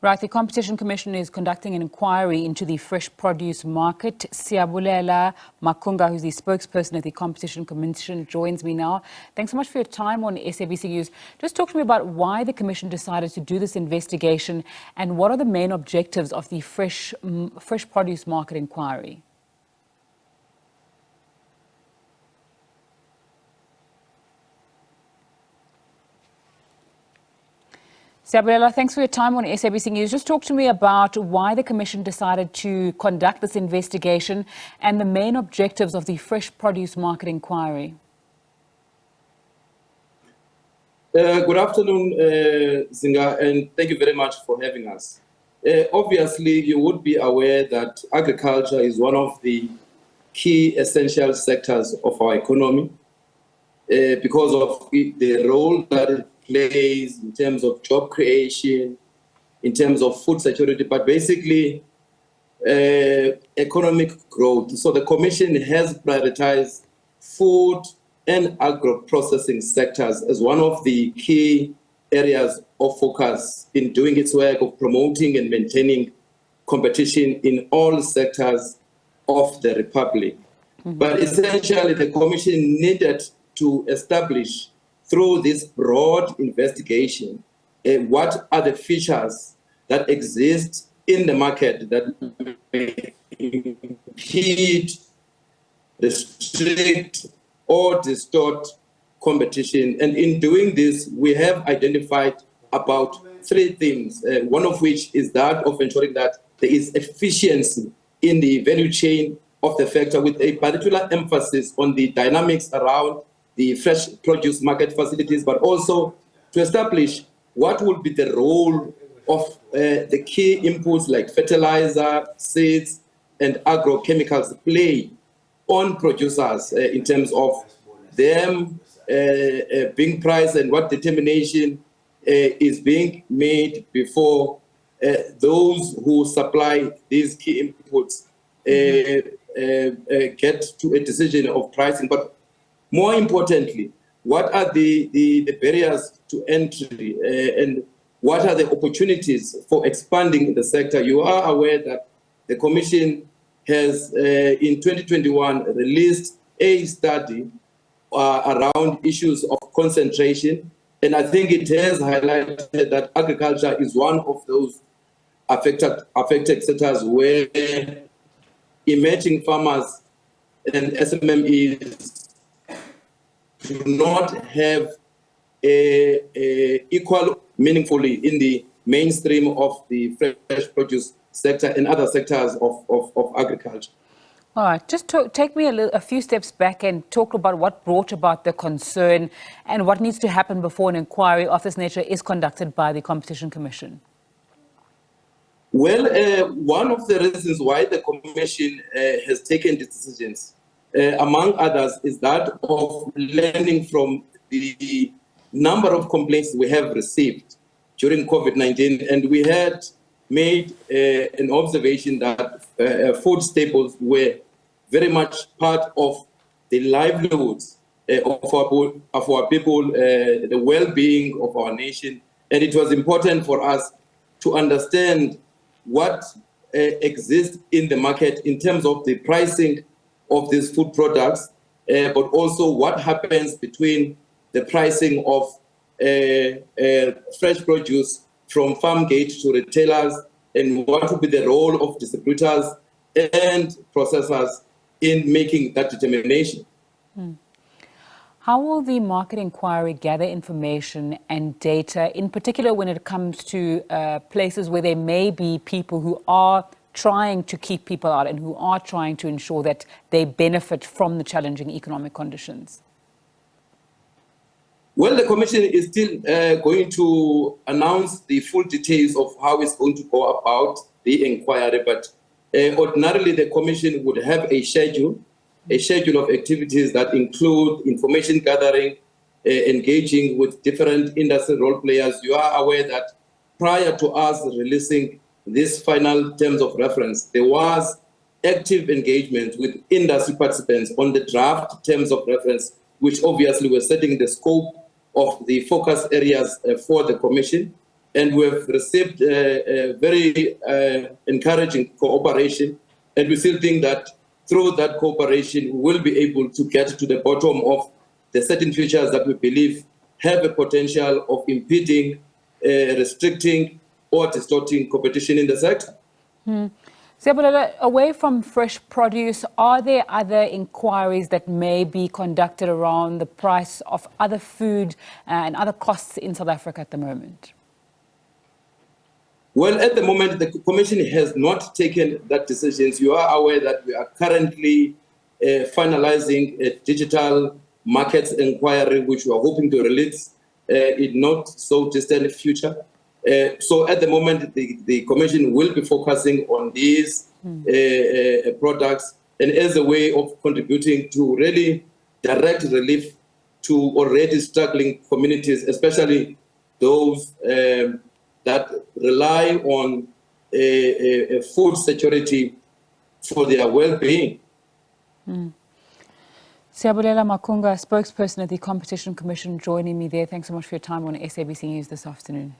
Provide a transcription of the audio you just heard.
Right, the Competition Commission is conducting an inquiry into the fresh produce market. Siyabulela Makunga, who's the spokesperson of the Competition Commission, joins me now. Thanks so much for your time on SABC News. Just talk to me about why the Commission decided to do this investigation and what are the main objectives of the fresh produce market inquiry. Siyabulela, thanks for your time on SABC News. Just talk to me about why the Commission decided to conduct this investigation and the main objectives of the fresh produce market inquiry. Good afternoon, Zinga, and thank you very much for having us. Obviously, you would be aware that agriculture is one of the key essential sectors of our economy because of the role that it plays in terms of job creation, in terms of food security, but basically economic growth. So the Commission has prioritized food and agro-processing sectors as one of the key areas of focus in doing its work of promoting and maintaining competition in all sectors of the Republic. But essentially, the Commission needed to establish through this broad investigation what are the features that exist in the market that may impede, restrict, or distort competition. And in doing this, we have identified about 3 things, one of which is that of ensuring that there is efficiency in the value chain of the sector, with a particular emphasis on the dynamics around the fresh produce market facilities, but also to establish what will be the role of the key inputs like fertilizer, seeds, and agrochemicals play on producers in terms of them being priced and what determination is being made before those who supply these key inputs get to a decision of pricing. But more importantly, what are the barriers to entry and what are the opportunities for expanding in the sector? You are aware that the Commission has, in 2021, released a study around issues of concentration. And I think it has highlighted that agriculture is one of those affected sectors where emerging farmers and SMMEs do not have equal meaningfully in the mainstream of the fresh produce sector and other sectors of agriculture. All right, just take me a few steps back and talk about what brought about the concern and what needs to happen before an inquiry of this nature is conducted by the Competition Commission. Well, one of the reasons why the Commission has taken these decisions, among others, is that of learning from the number of complaints we have received during COVID-19. And we had made an observation that food staples were very much part of the livelihoods of our people, the well-being of our nation. And it was important for us to understand what exists in the market in terms of the pricing of these food products, but also what happens between the pricing of fresh produce from farm gate to retailers, and what would be the role of distributors and processors in making that determination. How will the market inquiry gather information and data, in particular when it comes to places where there may be people who are trying to keep people out and who are trying to ensure that they benefit from the challenging economic conditions? Well, the Commission is still going to announce the full details of how it's going to go about the inquiry, but ordinarily the Commission would have a schedule of activities that include information gathering, engaging with different industry role players. You are aware that prior to us releasing these final terms of reference, there was active engagement with industry participants on the draft terms of reference, which obviously were setting the scope of the focus areas for the Commission. and we have received a very encouraging cooperation, and we still think that through that cooperation, we will be able to get to the bottom of the certain features that we believe have a potential of impeding, restricting, or distorting competition in the sector. Siyabulela, away from fresh produce, are there other inquiries that may be conducted around the price of other food and other costs in South Africa at the moment? Well, at the moment, the Commission has not taken that decision. You are aware that we are currently finalizing a digital markets inquiry, which we are hoping to release in not so distant future. So at the moment, the Commission will be focusing on these products, and as a way of contributing to really direct relief to already struggling communities, especially those that rely on food security for their well-being. Siyabulela Makunga, spokesperson at the Competition Commission, joining me there. Thanks so much for your time on SABC News this afternoon.